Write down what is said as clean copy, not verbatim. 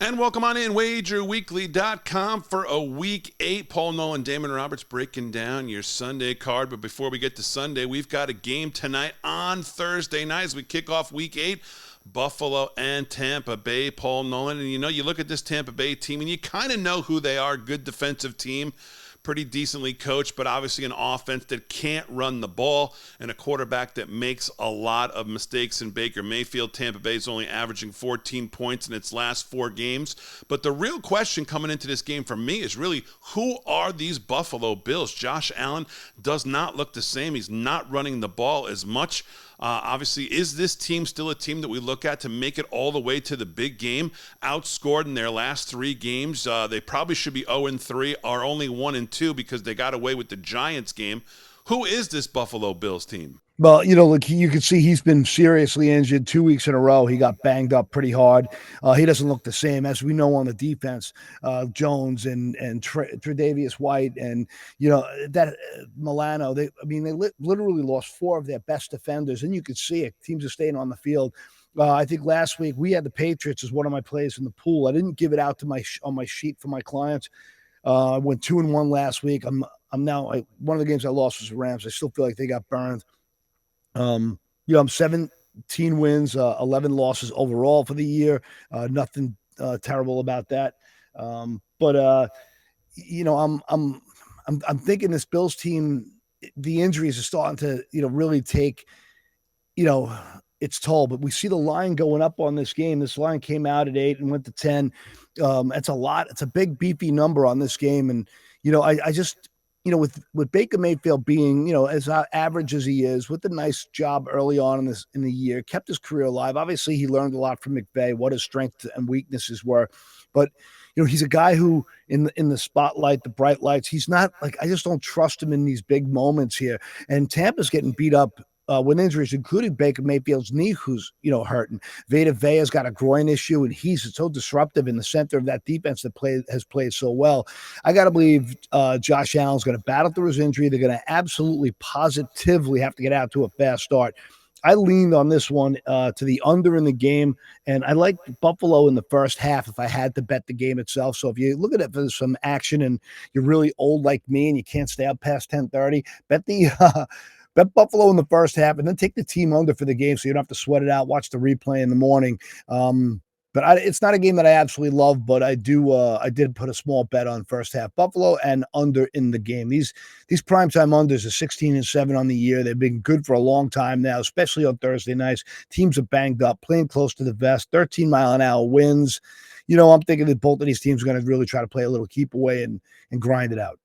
And welcome on in, wagerweekly.com for a week 8. Paul Nolan, Damon Roberts breaking down your Sunday card. But before we get to Sunday, we've got a game tonight on Thursday night as we kick off week 8. Buffalo and Tampa Bay, Paul Nolan. And you look at this Tampa Bay team and you kind of know who they are. Good defensive team, pretty decently coached, but obviously an offense that can't run the ball and a quarterback that makes a lot of mistakes in Baker Mayfield. Tampa Bay is only averaging 14 points in its last 4 games. But the real question coming into this game for me is really, who are these Buffalo Bills? Josh Allen does not look the same. He's not running the ball as much. Obviously, is this team still a team that we look at to make it all the way to the big game? Outscored in their last 3 games. They probably should be 0-3, are only 1-2 because they got away with the Giants game. Who is this Buffalo Bills team? Well, look, you can see he's been seriously injured 2 weeks in a row. He got banged up pretty hard. He doesn't look the same, as we know on the defense. Jones and Tre'Davious White and that Milano. They literally lost 4 of their best defenders, and you could see it. Teams are staying on the field. I think last week we had the Patriots as one of my plays in the pool. I didn't give it out to on my sheet for my clients. I went 2-1 last week. I'm now one of the games I lost was the Rams. I still feel like they got burned. I'm 17 wins, 11 losses overall for the year. Nothing terrible about that. But I'm thinking this Bills team, the injuries are starting to, really take, its toll. But we see the line going up on this game. This line came out at 8 and went to 10. That's a lot. It's a big beefy number on this game. And, I just, with Baker Mayfield being, as average as he is, with a nice job early on in the year, kept his career alive. Obviously, he learned a lot from McVay, what his strengths and weaknesses were. But, he's a guy who in the spotlight, the bright lights, he's not like, I just don't trust him in these big moments here. And Tampa's getting beat up with injuries, including Baker Mayfield's knee, who's, hurting. Vita Vea's got a groin issue, and he's so disruptive in the center of that defense that has played so well. I got to believe Josh Allen's going to battle through his injury. They're going to absolutely positively have to get out to a fast start. I leaned on this one to the under in the game, and I like Buffalo in the first half if I had to bet the game itself. So if you look at it for some action and you're really old like me and you can't stay up past 10:30, bet Buffalo in the first half and then take the team under for the game so you don't have to sweat it out, watch the replay in the morning. But it's not a game that I absolutely love, but I did put a small bet on first half Buffalo and under in the game. These primetime unders are 16-7 on the year. They've been good for a long time now, especially on Thursday nights. Teams are banged up, playing close to the vest, 13-mile-an-hour winds. I'm thinking that both of these teams are going to really try to play a little keep away and grind it out.